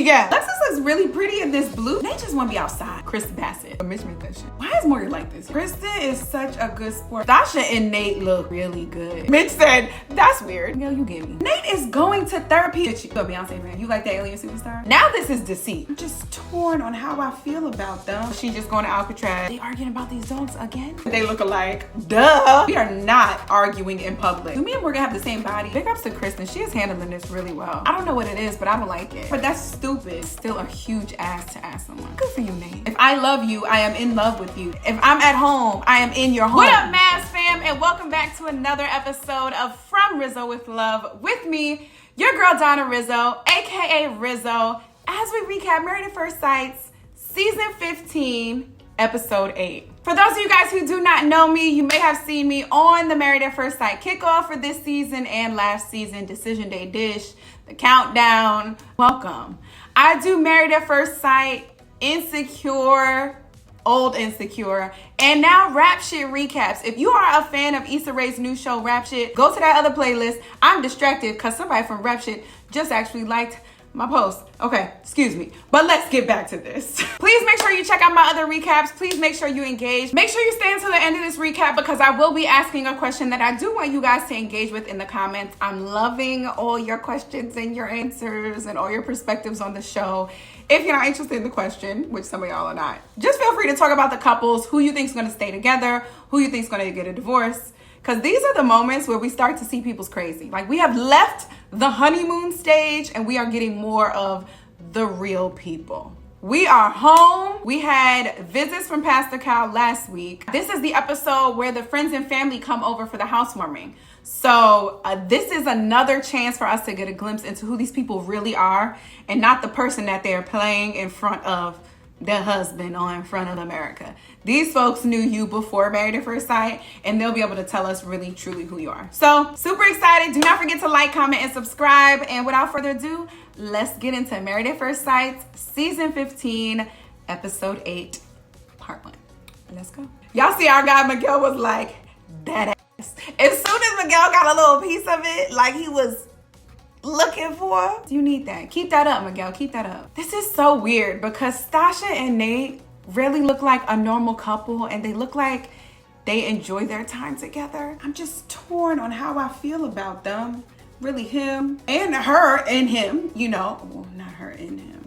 Miguel. Alexis looks really pretty in this blue. They just want to be outside. Chris Bassett. Mitch made that shit. Why is Morgan like this? Kristen is such a good sport. Sasha and Nate look really good. Mitch said, that's weird. Miguel, you get me. Nate is going to therapy. Bitch, you a Beyonce fan. You like the alien superstar? Now this is deceit. I'm just torn on how I feel about them. She's just going to Alcatraz. They arguing about these dogs again? They look alike. Duh. We are not arguing in public. Do me and Morgan have the same body? Big ups to Kristen. She is handling this really well. I don't know what it is, but I don't like it. But that's stupid. Still a huge ass to ask someone. Good for you, Nate. If I love you, I am in love with you. If I'm at home, I am in your home. What up, Mafs fam? And welcome back to another episode of From Rizzo with Love with me, your girl Donna Rizzo, aka Rizzo, as we recap Married at First Sight's season 15, episode 8. For those of you guys who do not know me, you may have seen me on the Married at First Sight kickoff for this season and last season, Decision Day Dish, the countdown. Welcome. I do Married at First Sight, Insecure, Old Insecure, and now Rap Shit recaps. If you are a fan of Issa Rae's new show, Rap Shit, go to that other playlist. I'm distracted because somebody from Rap Shit just actually liked my post. Okay, excuse me. But let's get back to this. Please make sure you check out my other recaps. Please make sure you engage. Make sure you stay until the end of this recap because I will be asking a question that I do want you guys to engage with in the comments. I'm loving all your questions and your answers and all your perspectives on the show. If you're not interested in the question, which some of y'all are not, just feel free to talk about the couples, who you think is going to stay together, who you think is going to get a divorce. Because these are the moments where we start to see people's crazy. Like, we have left the honeymoon stage and we are getting more of the real people. We are home. We had visits from Pastor Cal last week. This is the episode where the friends and family come over for the housewarming. So this is another chance for us to get a glimpse into who these people really are and not the person that they're playing in front of their husband or in front of America. These folks knew you before Married at First Sight, and they'll be able to tell us really, truly who you are. So super excited. Do not forget to like, comment, and subscribe. And without further ado, let's get into Married at First Sight, season 15, episode 8, part 1. Let's go. Y'all see our guy Miguel was like, that ass. As soon as Miguel got a little piece of it, like he was looking for. You need that. Keep that up, Miguel. Keep that up. This is so weird because Stasha and Nate really look like a normal couple and they look like they enjoy their time together. I'm just torn on how I feel about them. Really him and her and him, you know. Well, not her and him.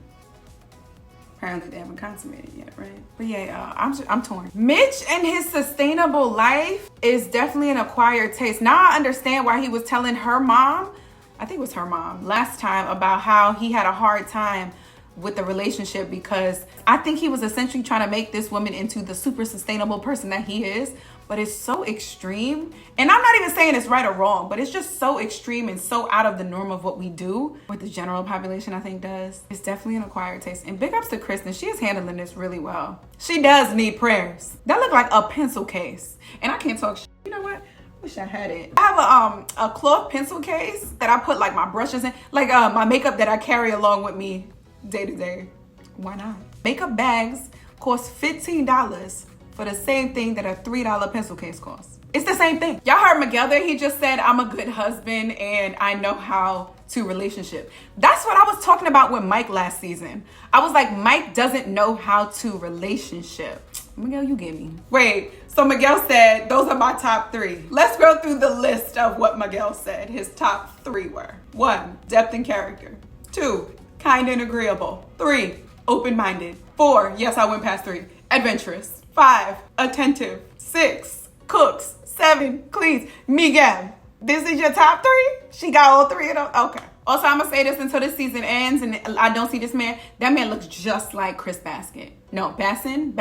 Apparently they haven't consummated yet, right? But yeah, I'm torn. Mitch and his sustainable life is definitely an acquired taste. Now I understand why he was telling her mom, I think it was her mom, last time about how he had a hard time with the relationship because I think he was essentially trying to make this woman into the super sustainable person that he is, but it's so extreme. And I'm not even saying it's right or wrong, but it's just so extreme and so out of the norm of what we do, what the general population I think does. It's definitely an acquired taste. And big ups to Kristen. She is handling this really well. She does need prayers. That looked like a pencil case. And I can't talk shit. You know what? Wish I had it. I have a cloth pencil case that I put like my brushes in, like my makeup that I carry along with me day to day. Why not? Makeup bags cost $15 for the same thing that a $3 pencil case costs. It's the same thing. Y'all heard Miguel there. He just said, I'm a good husband and I know how to relationship. That's what I was talking about with Mike last season. I was like, Mike doesn't know how to relationship. Miguel, you get me. Wait, so Miguel said, those are my top 3. Let's go through the list of what Miguel said his top 3 were. 1, depth and character. 2, kind and agreeable. 3, open-minded. 4, yes, I went past 3, adventurous. 5, attentive. 6, cooks. 7, cleans. Miguel, this is your top 3? She got all 3 of them? Okay. Also, I'm going to say this until this season ends and I don't see this man. That man looks just like Chris Bassett. No, Bassett.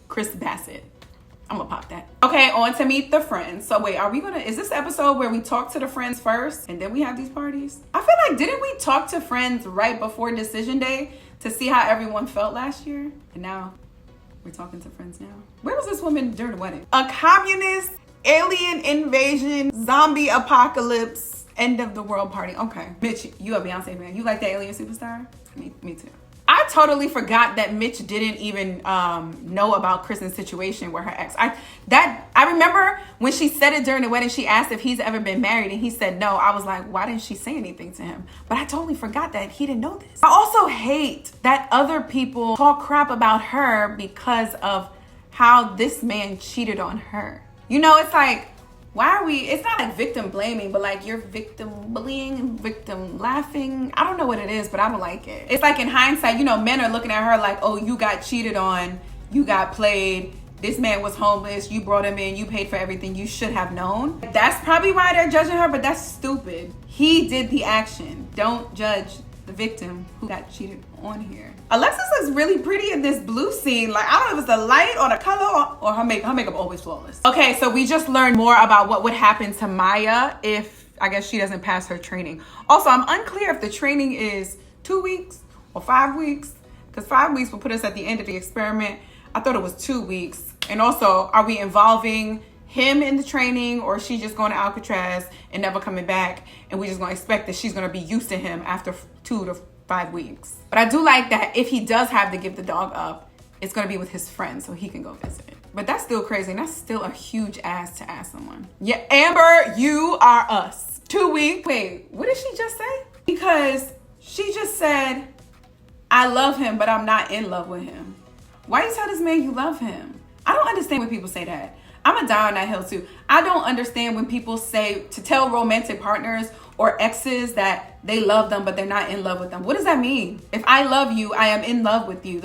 Chris Bassett. I'm going to pop that. Okay, on to meet the friends. So wait, is this episode where we talk to the friends first and then we have these parties? I feel like, didn't we talk to friends right before Decision Day to see how everyone felt last year? And now we're talking to friends now. Where was this woman during the wedding? A communist, alien invasion, zombie apocalypse, end of the world party. Okay. Bitch, you a Beyonce fan. You like the alien superstar? Me too. I totally forgot that Mitch didn't even know about Kristen's situation with her ex. I remember when she said it during the wedding, she asked if he's ever been married and he said no. I was like, why didn't she say anything to him? But I totally forgot that he didn't know this. I also hate that other people talk crap about her because of how this man cheated on her. You know, it's like, why are we, it's not like victim blaming, but like you're victim bullying, victim laughing. I don't know what it is, but I don't like it. It's like in hindsight, you know, men are looking at her like, oh, you got cheated on, you got played, this man was homeless, you brought him in, you paid for everything, you should have known. That's probably why they're judging her, but that's stupid. He did the action. Don't judge the victim who got cheated on here. Alexis looks really pretty in this blue scene. Like, I don't know if it's the light or the color or her makeup always flawless. Okay, so we just learned more about what would happen to Maya if, I guess, she doesn't pass her training. Also, I'm unclear if the training is 2 weeks or 5 weeks, because 5 weeks will put us at the end of the experiment. I thought it was 2 weeks. And also, are we involving him in the training, or is she just going to Alcatraz and never coming back, and we just gonna expect that she's gonna be used to him after 2 to 5 weeks? But I do like that if he does have to give the dog up, it's gonna be with his friends so he can go visit. But that's still crazy, and that's still a huge ask to ask someone. Yeah, Amber, you are us. 2 weeks. Wait, what did she just say? Because she just said, I love him, but I'm not in love with him. Why you tell this man you love him? I don't understand when people say that. I'm gonna die on that hill too. I don't understand when people say to tell romantic partners or exes that they love them, but they're not in love with them. What does that mean? If I love you, I am in love with you.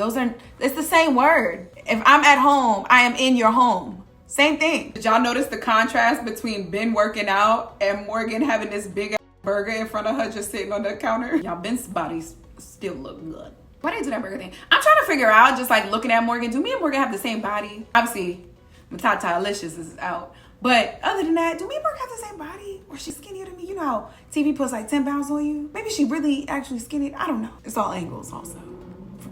It's the same word. If I'm at home, I am in your home. Same thing. Did y'all notice the contrast between Ben working out and Morgan having this big burger in front of her just sitting on the counter? Y'all, Ben's body still look good. Why did they do that burger thing? I'm trying to figure out, just like looking at Morgan, do me and Morgan have the same body? Obviously, Matata Alicious is out. But other than that, do me and Morgan have the same body? Or she's skinnier than me? You know how TV puts like 10 pounds on you? Maybe she really actually skinny. I don't know. It's all angles also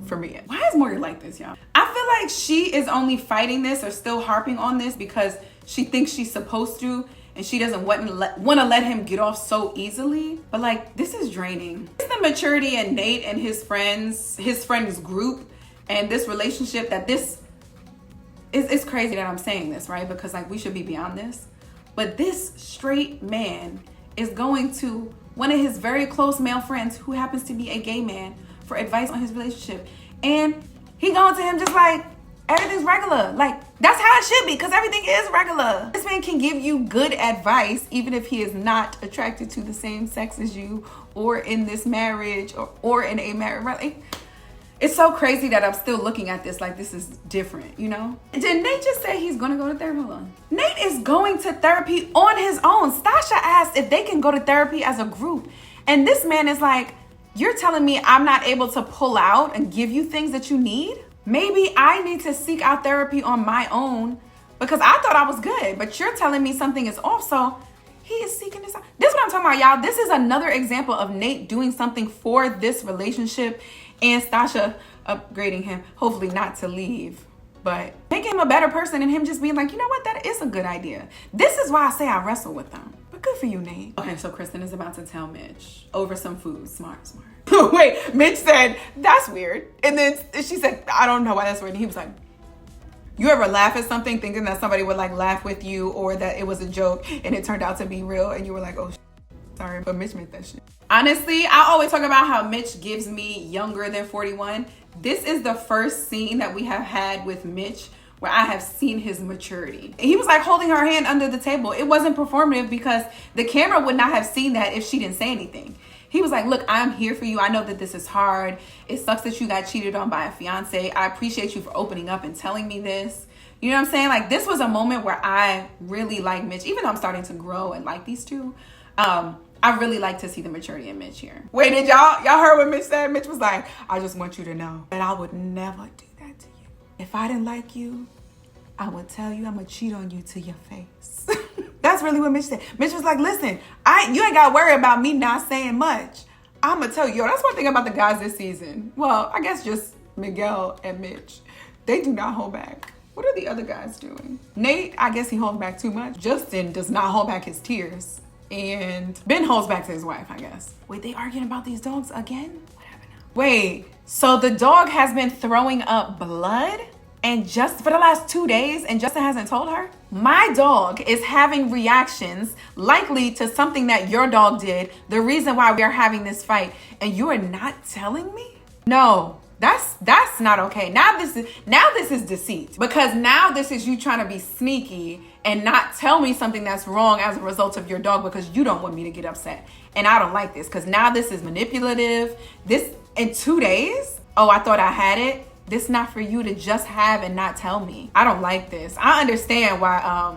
for me. Why is Morgan like this, y'all? I feel like she is only fighting this or still harping on this because she thinks she's supposed to, and she doesn't want to let him get off so easily. But like, this is draining. It's the maturity in Nate and his friends group, and this relationship that this, it's crazy that I'm saying this, right? Because like, we should be beyond this. But this straight man is going to one of his very close male friends who happens to be a gay man for advice on his relationship. And he going to him just like, everything's regular. Like, that's how it should be, because everything is regular. This man can give you good advice even if he is not attracted to the same sex as you, or in this marriage, or in a marriage. Right? It's so crazy that I'm still looking at this like this is different, you know? Did Nate just say he's gonna go to therapy? Hold on. Nate is going to therapy on his own. Stasha asked if they can go to therapy as a group. And this man is like, you're telling me I'm not able to pull out and give you things that you need? Maybe I need to seek out therapy on my own because I thought I was good, but you're telling me something is off, so he is seeking this out. This is what I'm talking about, y'all. This is another example of Nate doing something for this relationship and Stasha upgrading him, hopefully not to leave, but making him a better person and him just being like, you know what, that is a good idea. This is why I say I wrestle with them. But good for you, Nate. Okay, so Kristen is about to tell Mitch over some food. Smart. Wait, Mitch said, that's weird. And then she said, I don't know why that's weird. And he was like, you ever laugh at something thinking that somebody would like laugh with you, or that it was a joke and it turned out to be real and you were like, oh, sorry, but Mitch made that shit. Honestly, I always talk about how Mitch gives me younger than 41. This is the first scene that we have had with Mitch where I have seen his maturity. He was like holding her hand under the table. It wasn't performative because the camera would not have seen that if she didn't say anything. He was like, look, I'm here for you. I know that this is hard. It sucks that you got cheated on by a fiance. I appreciate you for opening up and telling me this. You know what I'm saying? Like, this was a moment where I really like Mitch, even though I'm starting to grow and like these two. I really like to see the maturity in Mitch here. Wait, did y'all heard what Mitch said? Mitch was like, I just want you to know that I would never do that to you. If I didn't like you, I would tell you I'm gonna cheat on you to your face. That's really what Mitch said. Mitch was like, listen, you ain't gotta worry about me not saying much. I'm gonna tell you. Yo, that's one thing about the guys this season. Well, I guess just Miguel and Mitch. They do not hold back. What are the other guys doing? Nate, I guess he holds back too much. Justin does not hold back his tears. And Ben holds back to his wife, I guess. Wait, they arguing about these dogs again? What happened now? Wait, So the dog has been throwing up blood, and just for the last 2 days, and Justin hasn't told her? My dog is having reactions likely to something that your dog did, the reason why we are having this fight, and you are not telling me? No. That's not okay. Now this is deceit, because now this is you trying to be sneaky and not tell me something that's wrong as a result of your dog because you don't want me to get upset. And I don't like this, because now this is manipulative. This in 2 days? Oh, I thought I had it. This not for you to just have and not tell me. I don't like this. I understand why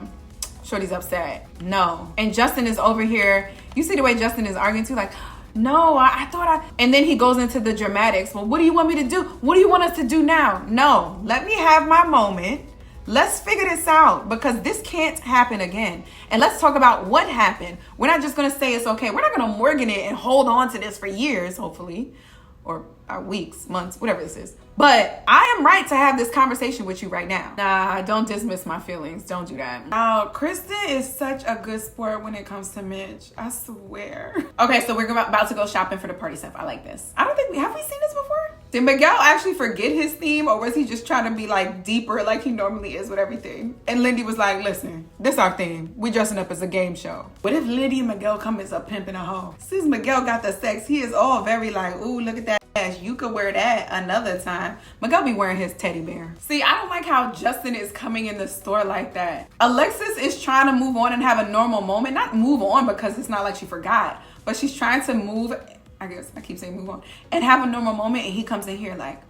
Shorty's upset. No. And Justin is over here. You see the way Justin is arguing too, like, no, I thought I, and then he goes into the dramatics. Well, what do you want me to do? What do you want us to do now? No, let me have my moment. Let's figure this out, because this can't happen again. And let's talk about what happened. We're not just going to say it's okay. We're not going to mortgage it and hold on to this for years, hopefully, or weeks, months, whatever this is. But I am right to have this conversation with you right now. Nah, don't dismiss my feelings. Don't do that. Oh, Kristen is such a good sport when it comes to Mitch. I swear. Okay, so we're about to go shopping for the party stuff. I like this. I don't think have we seen this before? Did Miguel actually forget his theme, or was he just trying to be like deeper like he normally is with everything? And Lindy was like, listen, this our theme. We dressing up as a game show. What if Lindy and Miguel come as a pimp and a hoe? Since Miguel got the sex, he is all very like, ooh, look at that ass. You could wear that another time. Miguel be wearing his teddy bear. See, I don't like how Justin is coming in the store like that. Alexis is trying to move on and have a normal moment. Not move on because it's not like she forgot, but she's trying to move, I guess I keep saying move on, and have a normal moment, and he comes in here like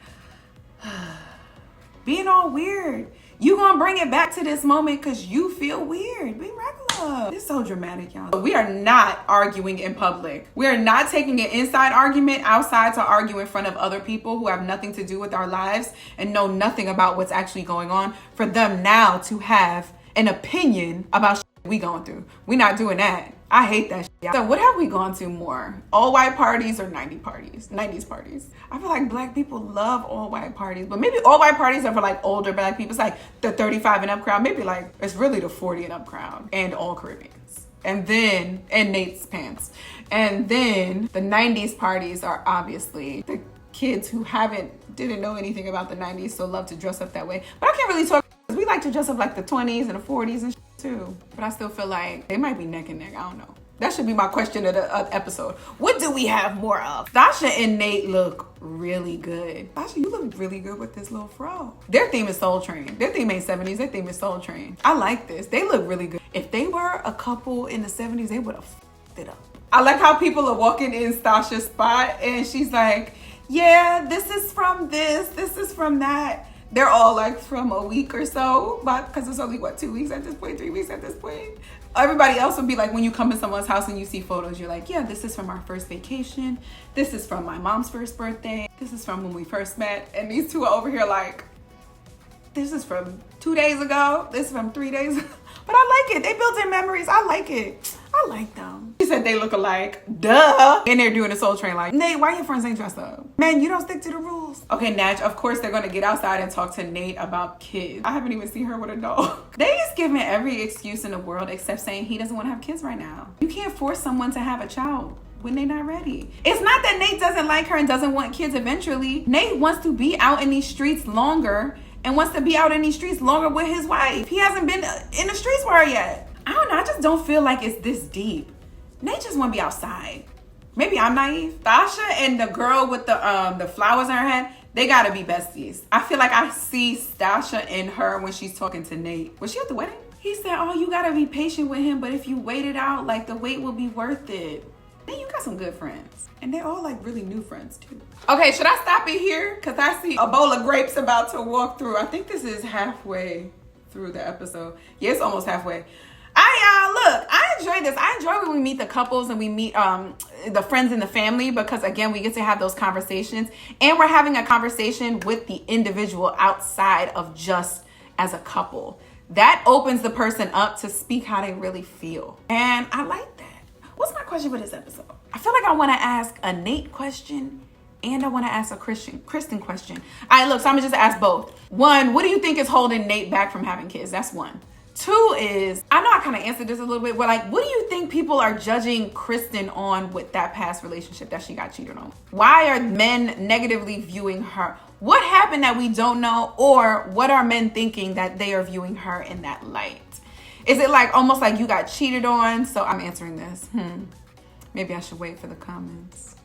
being all weird. You gonna bring it back to this moment because you feel weird. Be regular. It's so dramatic, y'all. We are not arguing in public. We are not taking an inside argument outside to argue in front of other people who have nothing to do with our lives and know nothing about what's actually going on, for them now to have an opinion about shit we going through. We're not doing that. I hate that shit. So what have we gone to more? All white parties or 90s parties? I feel like black people love all white parties, but maybe all white parties are for like older black people. It's like the 35 and up crowd. Maybe like it's really the 40 and up crowd and all Caribbeans. And then, and Nate's pants. And then the 90s parties are obviously the kids who didn't know anything about the 90s, so love to dress up that way. But I can't really talk, because we like to dress up like the 20s and the 40s and shit too. But I still feel like they might be neck and neck. I don't know. That should be my question of the episode. What do we have more of? Sasha and Nate look really good. Sasha, you look really good with this little fro. Their theme is Soul Train. Their theme ain't 70s. Their theme is Soul Train. I like this. They look really good. If they were a couple in the 70s, they would have f***ed it up. I like how people are walking in Sasha's spot and she's like, yeah, this is from this is from that. They're all like from a week or so, but because it's only 2 weeks at this point, 3 weeks at this point. Everybody else would be like, when you come to someone's house and you see photos, you're like, yeah, this is from our first vacation. This is from my mom's first birthday. This is from when we first met. And these two are over here like, this is from 2 days ago. This is from 3 days ago. But I like it. They built in memories. I like it. I like them. She said they look alike. Duh. And they're doing the Soul Train like, Nate, why your friends ain't dressed up? Man, you don't stick to the rules. Okay, Natch, of course they're going to get outside and talk to Nate about kids. I haven't even seen her with a dog. Nate's giving every excuse in the world except saying he doesn't want to have kids right now. You can't force someone to have a child when they're not ready. It's not that Nate doesn't like her and doesn't want kids eventually. Nate wants to be out in these streets longer and wants to be out in these streets longer with his wife. He hasn't been in the streets with her yet. I don't know. I just don't feel like it's this deep. Nate just want to be outside. Maybe I'm naive. Sasha and the girl with the flowers in her hand, they gotta be besties. I feel like I see Sasha in her when she's talking to Nate. Was she at the wedding? He said, oh, you gotta be patient with him, but if you wait it out, like the wait will be worth it. Then you got some good friends. And they're all like really new friends too. Okay, should I stop it here? Cause I see a bowl of grapes about to walk through. I think this is halfway through the episode. Yeah, it's almost halfway. Look, I enjoy this. I enjoy when we meet the couples and we meet the friends and the family, because again, we get to have those conversations and we're having a conversation with the individual outside of just as a couple. That opens the person up to speak how they really feel. And I like that. What's my question for this episode? I feel like I want to ask a Nate question and I want to ask a Kristen question. All right, look, so I'm gonna just ask both. One, what do you think is holding Nate back from having kids? That's one. Two is, I know I kind of answered this a little bit, but like, what do you think people are judging Kristen on with that past relationship that she got cheated on? Why are men negatively viewing her? What happened that we don't know? Or what are men thinking that they are viewing her in that light? Is it like almost like you got cheated on? So I'm answering this. Maybe I should wait for the comments.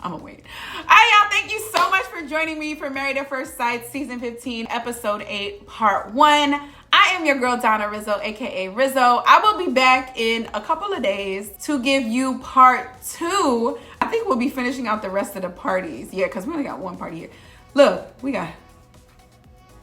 I'm gonna wait. All right, y'all, thank you so much for joining me for Married at First Sight, Season 15, Episode 8, Part 1. I am your girl, Donna Rizzo, aka Rizzo. I will be back in a couple of days to give you Part 2. I think we'll be finishing out the rest of the parties. Yeah, because we only got one party here. Look, we got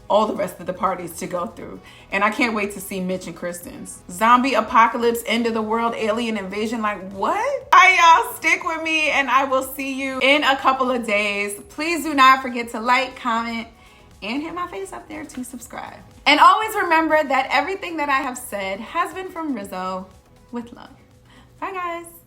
all the rest of the parties to go through. And I can't wait to see Mitch and Kristen's. Zombie apocalypse, end of the world, alien invasion, like what? All right, y'all, stick with me and I will see you in a couple of days. Please do not forget to like, comment, and hit my face up there to subscribe. And always remember that everything that I have said has been from Rizzo with love. Bye, guys.